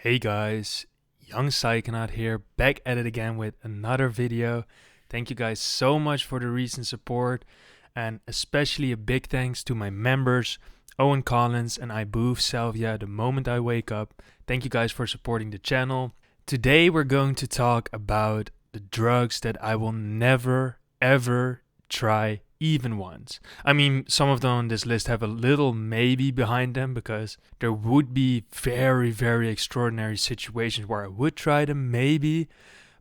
Hey guys, young Psychonaut here, back at it again with another video. Thank you guys so much for the recent support, and especially a big thanks to my members, Owen Collins and I boof Salvia the moment I wake up. Thank you guys for supporting the channel. Today we're going to talk about the drugs that I will never ever try even once. I mean, some of them on this list have a little maybe behind them because there would be very, very extraordinary situations where I would try them maybe.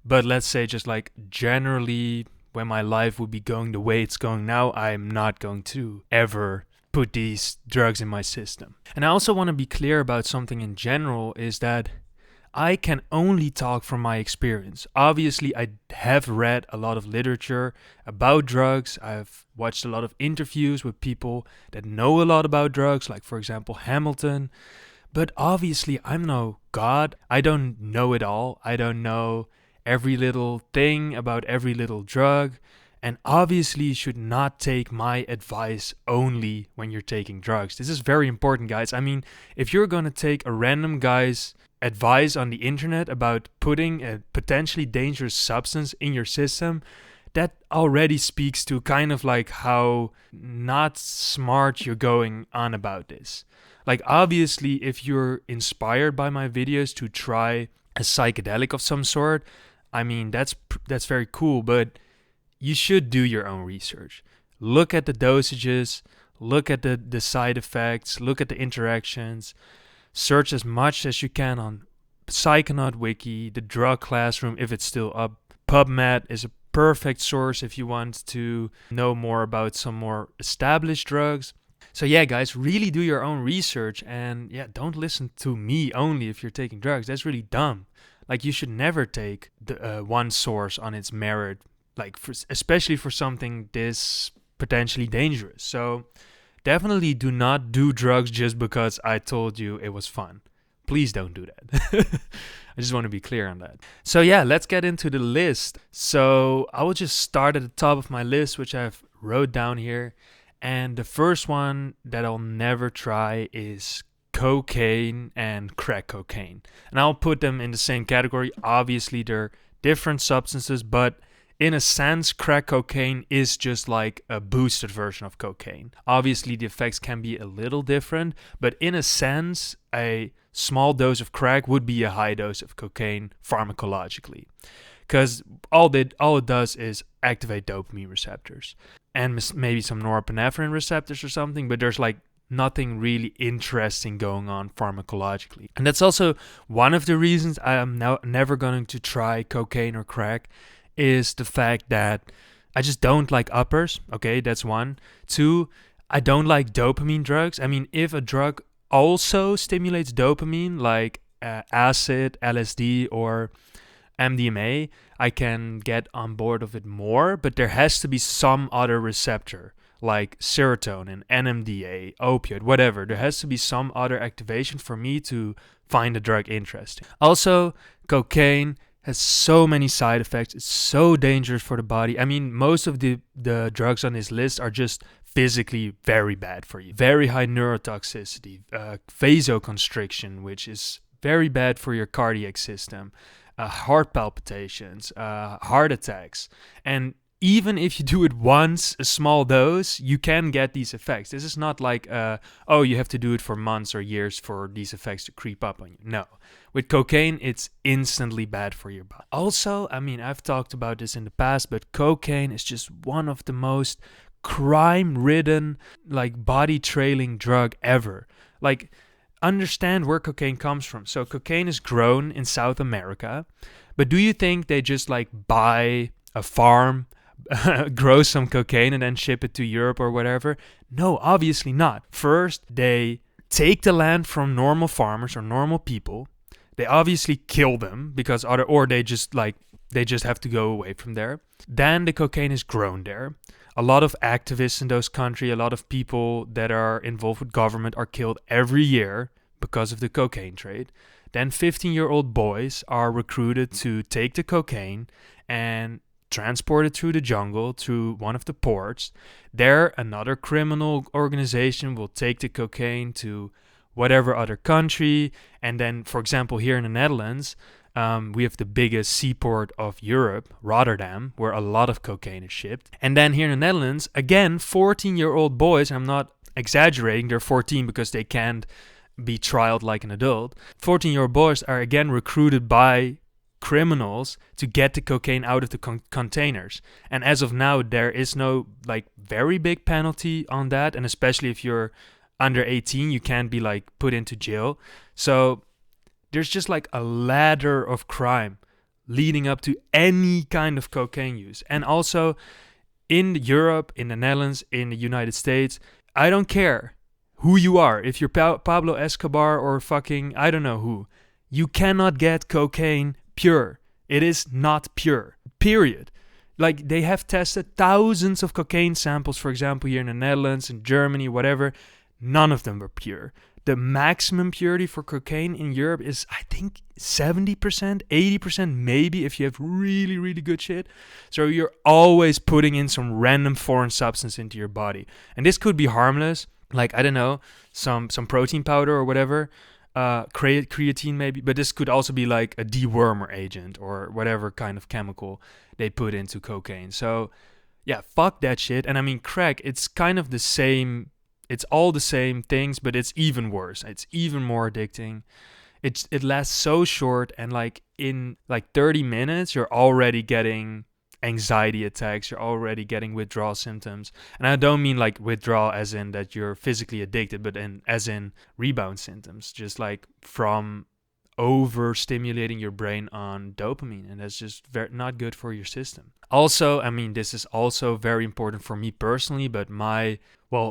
But let's say just like generally when my life would be going the way it's going now, I'm not going to ever put these drugs in my system. And I also want to be clear about something in general is that I can only talk from my experience. Obviously, I have read a lot of literature about drugs. I've watched a lot of interviews with people that know a lot about drugs, like, for example, Hamilton. But obviously, I'm no god. I don't know it all. I don't know every little thing about every little drug. And obviously, you should not take my advice only when you're taking drugs. This is very important, guys. I mean, if you're going to take a random guy's advice on the internet about putting a potentially dangerous substance in your system, that already speaks to kind of like how not smart you're going on about this. Like, obviously, if you're inspired by my videos to try a psychedelic of some sort, I mean, that's very cool, but you should do your own research. Look at the dosages, look at the side effects, look at the interactions. Search as much as you can on Psychonaut Wiki, the drug classroom if it's still up. PubMed is a perfect source if you want to know more about some more established drugs. So yeah, guys, really do your own research, and yeah, don't listen to me only if you're taking drugs. That's really dumb. Like, you should never take the one source on its merit, like especially for something this potentially dangerous. So definitely do not do drugs just because I told you it was fun. Please don't do that. I just want to be clear on that. So yeah, let's get into the list. So I will just start at the top of my list, which I've wrote down here. And the first one that I'll never try is cocaine and crack cocaine. And I'll put them in the same category. Obviously, they're different substances, but in a sense, crack cocaine is just like a boosted version of cocaine. Obviously, the effects can be a little different, but in a sense, a small dose of crack would be a high dose of cocaine pharmacologically. Because all it does is activate dopamine receptors and maybe some norepinephrine receptors or something, but there's like nothing really interesting going on pharmacologically. And that's also one of the reasons I am now never going to try cocaine or crack, is the fact that I just don't like uppers. Okay, that's one. Two, I don't like dopamine drugs. I mean, if a drug also stimulates dopamine, like acid, LSD, or MDMA, I can get on board of it more, but there has to be some other receptor, like serotonin, NMDA, opioid, whatever. There has to be some other activation for me to find the drug interesting. Also, cocaine has so many side effects. It's so dangerous for the body. I mean, most of the drugs on this list are just physically very bad for you. Very high neurotoxicity, vasoconstriction, which is very bad for your cardiac system, heart palpitations, heart attacks. And even if you do it once, a small dose, you can get these effects. This is not like, oh, you have to do it for months or years for these effects to creep up on you. No. With cocaine, it's instantly bad for your body. Also, I mean, I've talked about this in the past, but cocaine is just one of the most crime-ridden, like, body-trailing drug ever. Like, understand where cocaine comes from. So cocaine is grown in South America, but do you think they just, like, buy a farm, grow some cocaine, and then ship it to Europe or whatever? No, obviously not. First, they take the land from normal farmers or normal people. They obviously kill them because they just have to go away from there. Then the cocaine is grown there. A lot of activists in those countries, a lot of people that are involved with government are killed every year because of the cocaine trade. Then 15-year-old boys are recruited to take the cocaine and transport it through the jungle to one of the ports. There, another criminal organization will take the cocaine to whatever other country. And then, for example, here in the Netherlands, we have the biggest seaport of Europe, Rotterdam, where a lot of cocaine is shipped. And then here in the Netherlands, again, 14-year-old boys, I'm not exaggerating, they're 14 because they can't be trialed like an adult. 14-year-old boys are again recruited by criminals to get the cocaine out of the containers. And as of now, there is no like very big penalty on that. And especially if you're under 18, you can't be like put into jail. So there's just like a ladder of crime leading up to any kind of cocaine use. And also in Europe, in the Netherlands, in the United States, I don't care who you are. If you're Pablo Escobar or fucking I don't know who, you cannot get cocaine pure. It is not pure. Period. Like they have tested thousands of cocaine samples, for example, here in the Netherlands, in Germany, whatever. None of them were pure. The maximum purity for cocaine in Europe is, I think, 70%, 80% maybe if you have really, really good shit. So you're always putting in some random foreign substance into your body. And this could be harmless, like, I don't know, some protein powder or whatever, creatine maybe. But this could also be like a dewormer agent or whatever kind of chemical they put into cocaine. So, yeah, fuck that shit. And I mean, crack, it's kind of the same. It's all the same things, but it's even worse. It's even more addicting. It lasts so short, and like in like 30 minutes, you're already getting anxiety attacks. You're already getting withdrawal symptoms. And I don't mean like withdrawal as in that you're physically addicted, but as in rebound symptoms, just like from overstimulating your brain on dopamine, and that's just not good for your system. Also, I mean, this is also very important for me personally, but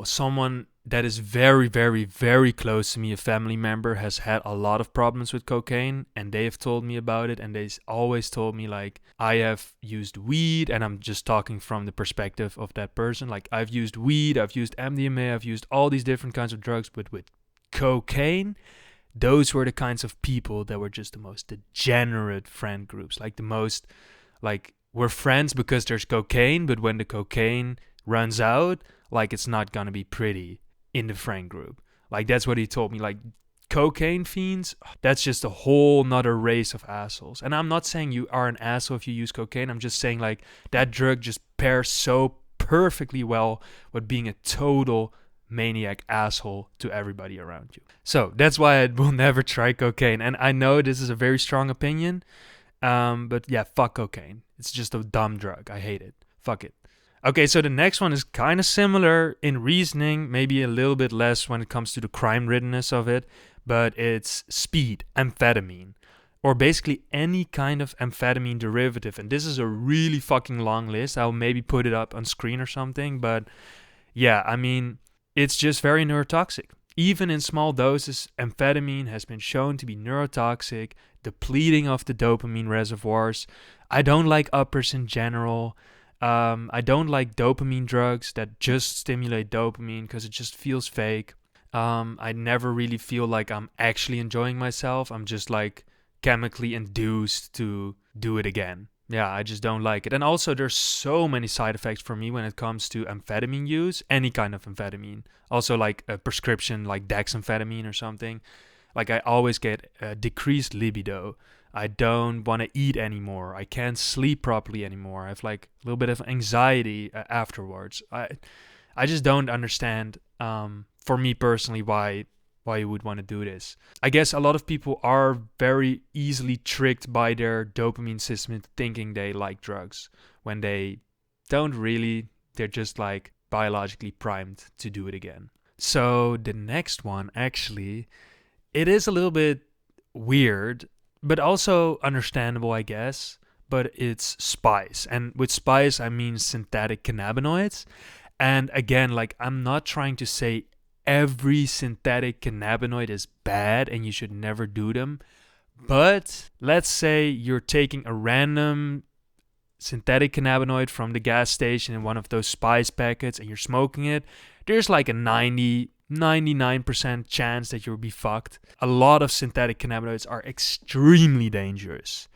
someone that is very, very, very close to me, a family member, has had a lot of problems with cocaine, and they have told me about it, and they always told me, like, I have used weed, and I'm just talking from the perspective of that person, like, I've used weed, I've used MDMA, I've used all these different kinds of drugs, but with cocaine, those were the kinds of people that were just the most degenerate friend groups, like the most, like, we're friends because there's cocaine, but when the cocaine runs out, like, it's not gonna be pretty in the friend group. Like, that's what he told me. Like, cocaine fiends, that's just a whole nother race of assholes. And I'm not saying you are an asshole if you use cocaine. I'm just saying, like, that drug just pairs so perfectly well with being a total maniac asshole to everybody around you. So that's why I will never try cocaine. And I know this is a very strong opinion, but yeah, fuck cocaine. It's just a dumb drug. I hate it. Fuck it. Okay, so the next one is kind of similar in reasoning, maybe a little bit less when it comes to the crime-riddenness of it, but it's speed, amphetamine, or basically any kind of amphetamine derivative. And this is a really fucking long list. I'll maybe put it up on screen or something, but yeah, I mean, it's just very neurotoxic. Even in small doses, amphetamine has been shown to be neurotoxic, depleting of the dopamine reservoirs. I don't like uppers in general. I don't like dopamine drugs that just stimulate dopamine because it just feels fake. I never really feel like I'm actually enjoying myself. I'm just like chemically induced to do it again. Yeah, I just don't like it. And also there's so many side effects for me when it comes to amphetamine use, any kind of amphetamine. Also like a prescription like dexamphetamine or something. Like I always get a decreased libido. I don't want to eat anymore. I can't sleep properly anymore. I have like a little bit of anxiety afterwards. I just don't understand, for me personally, why you would want to do this. I guess a lot of people are very easily tricked by their dopamine system into thinking they like drugs when they don't really. They're just like biologically primed to do it again. So the next one, actually, it is a little bit weird, but also understandable, I guess. But it's spice. And with spice, I mean synthetic cannabinoids. And again, like, I'm not trying to say every synthetic cannabinoid is bad and you should never do them. But let's say you're taking a random synthetic cannabinoid from the gas station in one of those spice packets and you're smoking it. There's like a 99% chance that you'll be fucked. A lot of synthetic cannabinoids are extremely dangerous.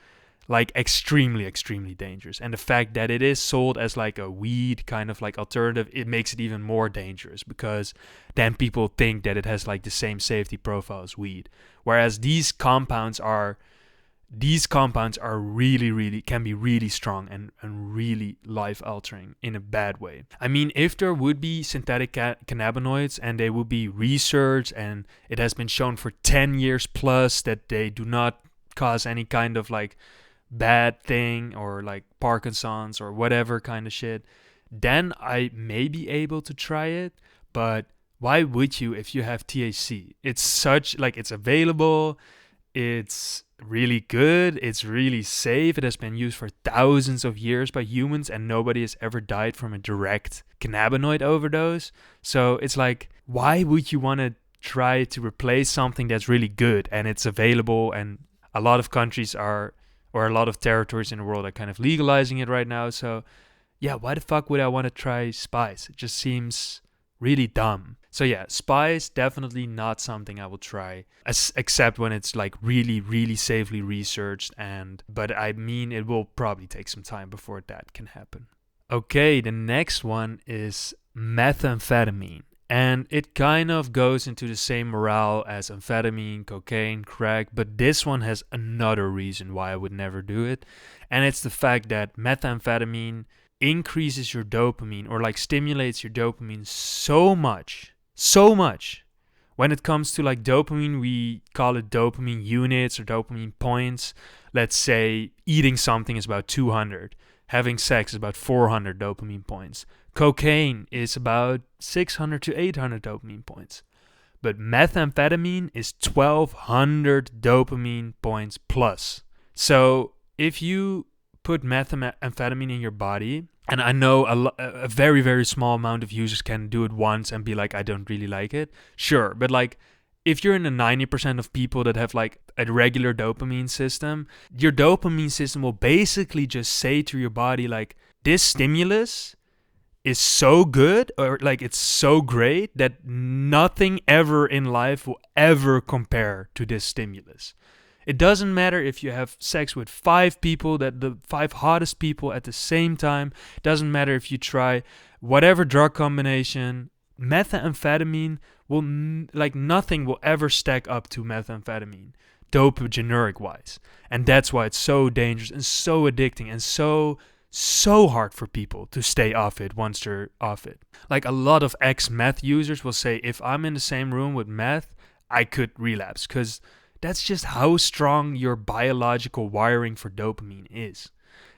like extremely, extremely dangerous. And the fact that it is sold as like a weed kind of like alternative, it makes it even more dangerous, because then people think that it has like the same safety profile as weed. Whereas these compounds are really can be really strong and really life altering in a bad way. I mean, if there would be synthetic cannabinoids and they would be researched and it has been shown for 10 years plus that they do not cause any kind of like bad thing or like Parkinson's or whatever kind of shit, then I may be able to try it. But why would you if you have THC? It's such like, it's available, it's really good, it's really safe, it has been used for thousands of years by humans and nobody has ever died from a direct cannabinoid overdose. So it's like, why would you want to try to replace something that's really good and it's available? And a lot of countries are, or a lot of territories in the world are kind of legalizing it right now. So yeah, why the fuck would I want to try spice? It just seems really dumb. So yeah, spice, definitely not something I will try, except when it's like really, really safely researched. But I mean, it will probably take some time before that can happen. Okay, the next one is methamphetamine. And it kind of goes into the same morale as amphetamine, cocaine, crack, but this one has another reason why I would never do it. And it's the fact that methamphetamine increases your dopamine, or like stimulates your dopamine so much. When it comes to like dopamine, we call it dopamine units or dopamine points. Let's say eating something is about 200. Having sex is about 400 dopamine points. Cocaine is about 600 to 800 dopamine points. But methamphetamine is 1200 dopamine points plus. So if you put methamphetamine in your body, and I know a very, very small amount of users can do it once and be like, I don't really like it. Sure, but like, if you're in the 90% of people that have like a regular dopamine system, your dopamine system will basically just say to your body like, this stimulus is so good, or like it's so great that nothing ever in life will ever compare to this stimulus. It doesn't matter if you have sex with 5 people, that the 5 hottest people at the same time. It doesn't matter if you try whatever drug combination. Methamphetamine will, like nothing will ever stack up to methamphetamine, dope generic wise. And that's why it's so dangerous and so addicting and so hard for people to stay off it once they're off it. Like a lot of ex-meth users will say, if I'm in the same room with meth, I could relapse, because that's just how strong your biological wiring for dopamine is.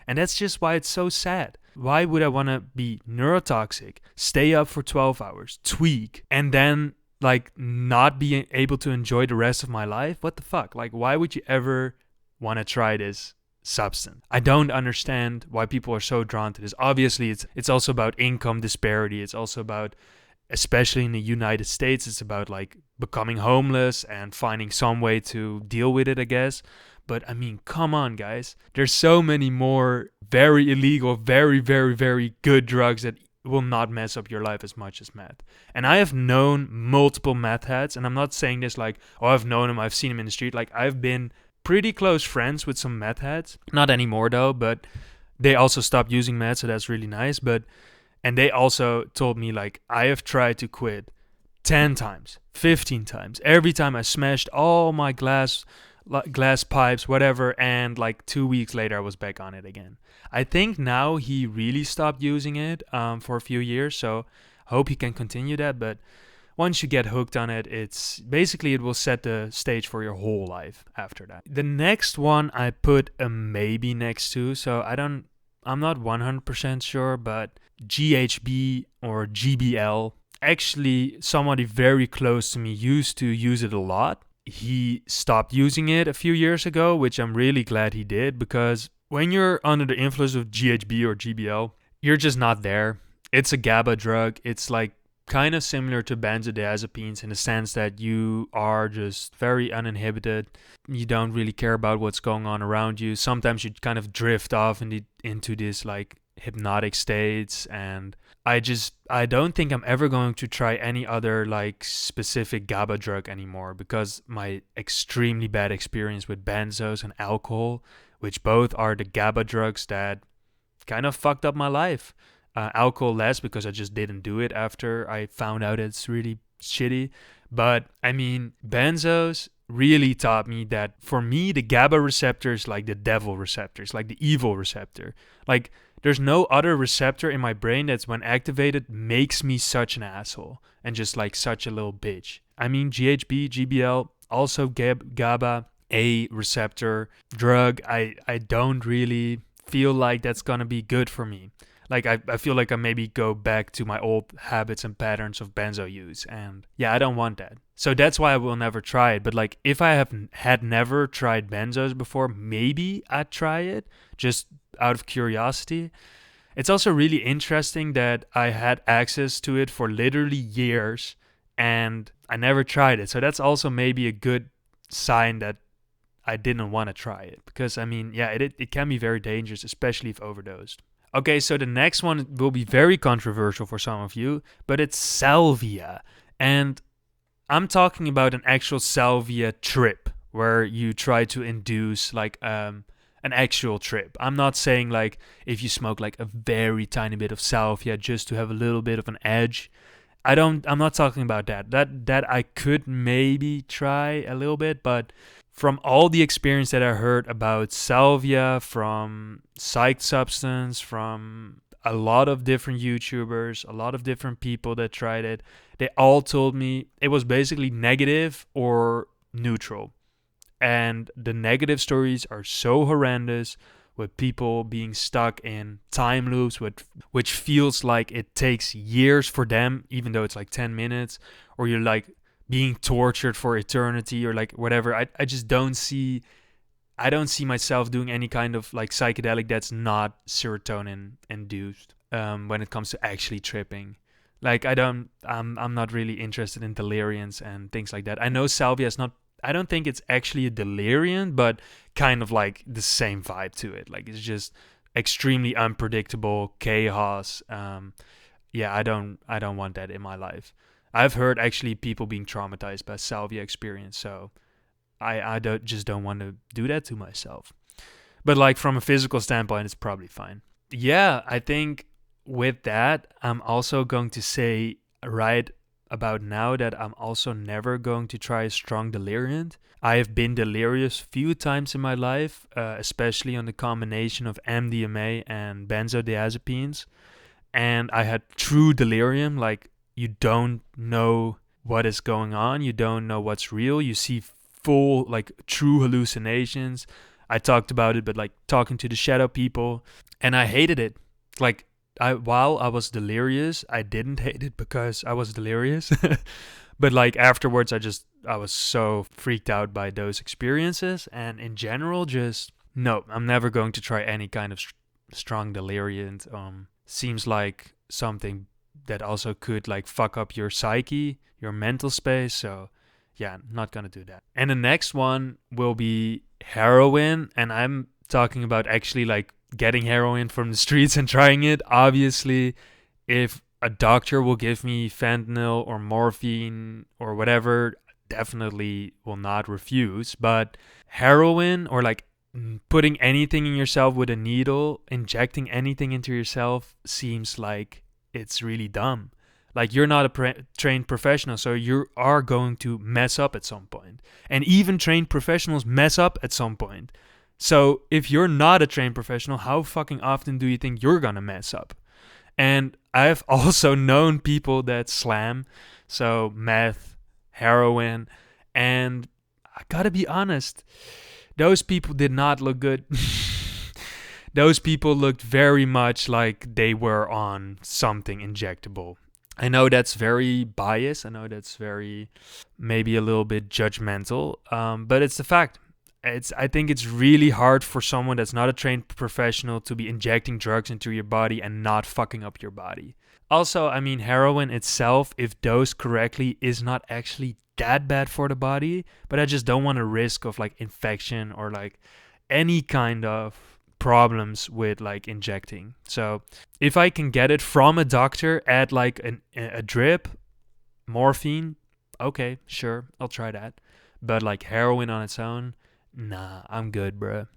And that's just why it's so sad. Why would I want to be neurotoxic, stay up for 12 hours, tweak, and then like not be able to enjoy the rest of my life? What the fuck? Like, why would you ever want to try this substance? I don't understand why people are so drawn to this. Obviously, it's also about income disparity. It's also about, especially in the United States, it's about like becoming homeless and finding some way to deal with it, I guess. But I mean, come on, guys. There's so many more very illegal, very, very, very good drugs that will not mess up your life as much as meth. And I have known multiple meth heads, and I'm not saying this like, oh, I've known them, I've seen them in the street. Like, I've been pretty close friends with some meth heads. Not anymore though, but they also stopped using meth, so that's really nice. And they also told me like, I have tried to quit 10 times, 15 times. Every time I smashed all my glass pipes, whatever, and like 2 weeks later I was back on it again. I think now he really stopped using it for a few years, so I hope he can continue that. But once you get hooked on it, it's basically, it will set the stage for your whole life after that. The next one I put a maybe next to, so I'm not 100% sure, but GHB or GBL. Actually, somebody very close to me used to use it a lot. He stopped using it a few years ago, which I'm really glad he did, because when you're under the influence of GHB or GBL, you're just not there. It's a GABA drug. It's like kind of similar to benzodiazepines in the sense that you are just very uninhibited. You don't really care about what's going on around you. Sometimes you kind of drift off into this like hypnotic states, and I don't think I'm ever going to try any other like specific GABA drug anymore, because my extremely bad experience with benzos and alcohol, which both are the GABA drugs that kind of fucked up my life. Alcohol less, because I just didn't do it after I found out it's really shitty. But I mean, benzos really taught me that for me, the GABA receptor is like the devil receptor, it's like the evil receptor. Like, there's no other receptor in my brain that's, when activated, makes me such an asshole and just like such a little bitch. I mean, GHB, GBL, also GABA, a receptor drug. I don't really feel like that's gonna be good for me. Like, I feel like I maybe go back to my old habits and patterns of benzo use, and yeah, I don't want that. So that's why I will never try it. But like, if I had never tried benzos before, maybe I'd try it just out of curiosity. It's also really interesting that I had access to it for literally years and I never tried it. So that's also maybe a good sign that I didn't want to try it, because I mean, yeah, it can be very dangerous, especially if overdosed. Okay, so the next one will be very controversial for some of you, but it's salvia. And I'm talking about an actual salvia trip where you try to induce like an actual trip. I'm not saying like if you smoke like a very tiny bit of salvia just to have a little bit of an edge. I'm not talking about that. That I could maybe try a little bit, but from all the experience that I heard about salvia from Psych Substance, from a lot of different YouTubers, a lot of different people that tried it, they all told me it was basically negative or neutral. And the negative stories are so horrendous, with people being stuck in time loops, which feels like it takes years for them, even though it's like 10 minutes, or you're like being tortured for eternity, or like whatever. I just don't see myself doing any kind of like psychedelic that's not serotonin induced when it comes to actually tripping. Like, I'm not really interested in deliriants and things like that. I know salvia is not, I don't think it's actually a deliriant, but kind of like the same vibe to it. Like, it's just extremely unpredictable chaos. Yeah, I don't want that in my life. I've heard actually people being traumatized by salvia experience, so I don't want to do that to myself. But like, from a physical standpoint, it's probably fine. Yeah, I think with that, I'm also going to say right about now that I'm also never going to try a strong deliriant. I have been delirious few times in my life, especially on the combination of MDMA and benzodiazepines. And I had true delirium, like, you don't know what is going on, you don't know what's real, you see full, like, true hallucinations. I talked about it, but like talking to the shadow people, and I hated it. Like, while I was delirious, I didn't hate it because I was delirious. But like afterwards, I was so freaked out by those experiences, and in general, just no, I'm never going to try any kind of strong deliriant. Seems like something that also could like fuck up your psyche, your mental space. So yeah, not gonna do that. And the next one will be heroin, and I'm talking about actually like getting heroin from the streets and trying it. Obviously, if a doctor will give me fentanyl or morphine or whatever, definitely will not refuse. But heroin, or like putting anything in yourself with a needle, injecting anything into yourself, seems like it's really dumb. Like, you're not a trained professional, so you are going to mess up at some point. And even trained professionals mess up at some point. So if you're not a trained professional, how fucking often do you think you're gonna mess up? And I've also known people that slam, so meth, heroin, and I gotta be honest, those people did not look good. Those people looked very much like they were on something injectable. I know that's very biased. I know that's very, maybe a little bit judgmental, but it's the fact. I think it's really hard for someone that's not a trained professional to be injecting drugs into your body and not fucking up your body. Also, I mean, heroin itself, if dosed correctly, is not actually that bad for the body, but I just don't want a risk of like infection or like any kind of problems with like injecting. So if I can get it from a doctor at like a drip, morphine, okay, sure, I'll try that. But like heroin on its own, nah, I'm good, bruh.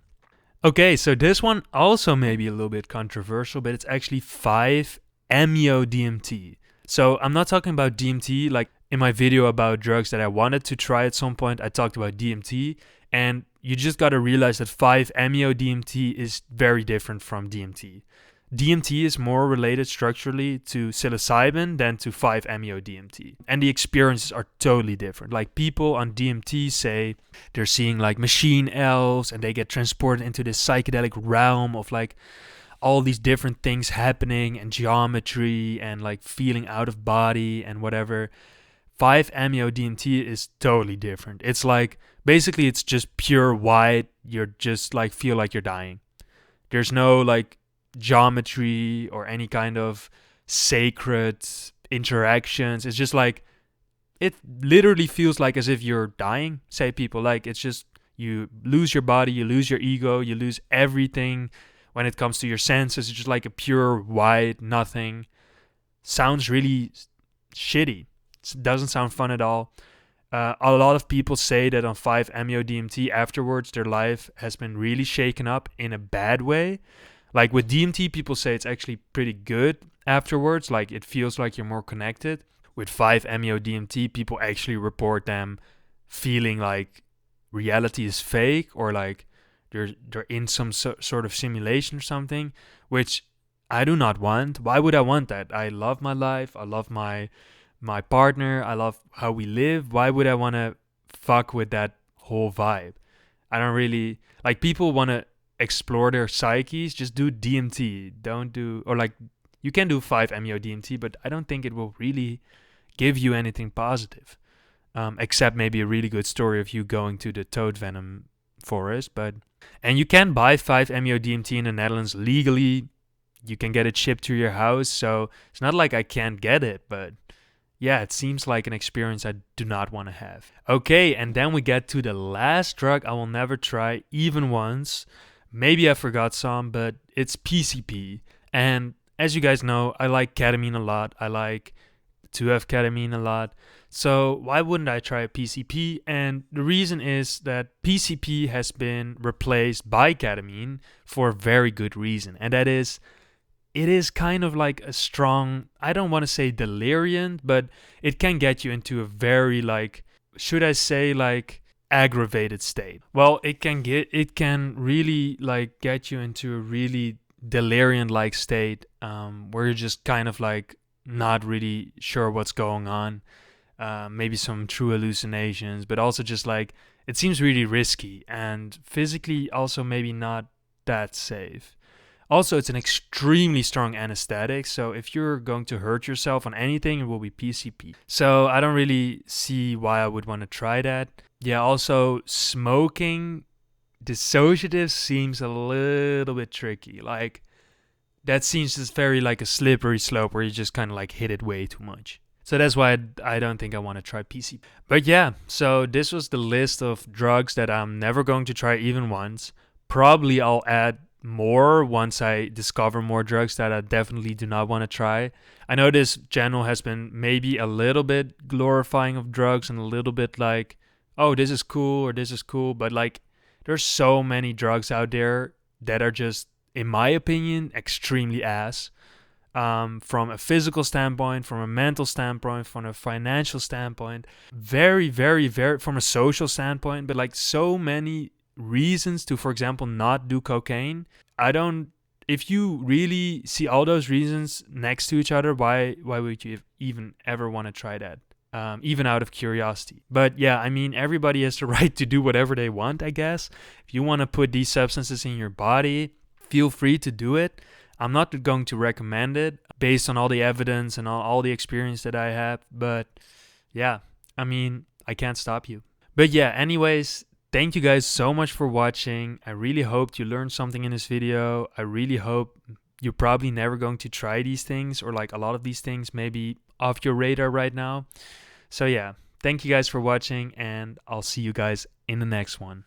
Okay, so this one also may be a little bit controversial, but it's actually 5-MeO-DMT. So I'm not talking about DMT. Like in my video about drugs that I wanted to try at some point, I talked about DMT. And you just got to realize that 5-MeO-DMT is very different from DMT. DMT is more related structurally to psilocybin than to 5-MeO-DMT. And the experiences are totally different. Like people on DMT say they're seeing like machine elves and they get transported into this psychedelic realm of like all these different things happening and geometry and like feeling out of body and whatever. 5-MeO-DMT is totally different. It's like, basically it's just pure white. You're just like, feel like you're dying. There's no like geometry or any kind of sacred interactions. It's just like, it literally feels like as if you're dying, say people. Like it's just, you lose your body, you lose your ego, you lose everything when it comes to your senses. It's just like a pure white nothing. Sounds really shitty. It doesn't sound fun at all. A lot of people say that on 5-MeO-DMT afterwards their life has been really shaken up in a bad way. Like with DMT, people say it's actually pretty good afterwards. Like it feels like you're more connected. With 5-MeO-DMT, people actually report them feeling like reality is fake, or like they're in some sort of simulation or something, which I do not want. Why would I want that? I love my life. I love my partner. I love how we live. Why would I want to fuck with that whole vibe? I don't really like, people want to explore their psyches. Just do DMT. Don't do, or like you can do 5-MeO-DMT, but I don't think it will really give you anything positive, except maybe a really good story of you going to the toad venom forest. And you can buy 5-MeO-DMT in the Netherlands legally. You can get it shipped to your house, so it's not like I can't get it, but yeah, it seems like an experience I do not want to have. Okay, and then we get to the last drug I will never try even once. Maybe I forgot some, but it's PCP. And as you guys know, I like ketamine a lot. I like 2F-ketamine a lot. So why wouldn't I try PCP? And the reason is that PCP has been replaced by ketamine for a very good reason. And that is, it is kind of like a strong, I don't want to say deliriant, but it can get you into a very like, should I say like aggravated state. Well, it can really like get you into a really deliriant like state, where you're just kind of like not really sure what's going on. Maybe some true hallucinations, but also just like, it seems really risky and physically also maybe not that safe. Also, it's an extremely strong anesthetic, so if you're going to hurt yourself on anything, it will be PCP. So I don't really see why I would want to try that. Yeah, also smoking dissociative seems a little bit tricky. Like, that seems just very like a slippery slope where you just kind of like hit it way too much. So that's why I don't think I want to try PCP. But yeah, so this was the list of drugs that I'm never going to try even once. Probably I'll add more once I discover more drugs that I definitely do not want to try. I know this channel has been maybe a little bit glorifying of drugs and a little bit like, oh, this is cool or this is cool, but like there's so many drugs out there that are just, in my opinion, extremely ass. From a physical standpoint, from a mental standpoint, from a financial standpoint, very, very, very, from a social standpoint, but like so many reasons to, for example, not do cocaine. If you really see all those reasons next to each other, why would you even ever want to try that? Even out of curiosity. But yeah, I mean, everybody has the right to do whatever they want, I guess. If you want to put these substances in your body, feel free to do it. I'm not going to recommend it based on all the evidence and all the experience that I have. But yeah, I mean, I can't stop you. But yeah, anyways, thank you guys so much for watching. I really hoped you learned something in this video. I really hope you're probably never going to try these things, or like a lot of these things maybe off your radar right now. So yeah, thank you guys for watching, and I'll see you guys in the next one.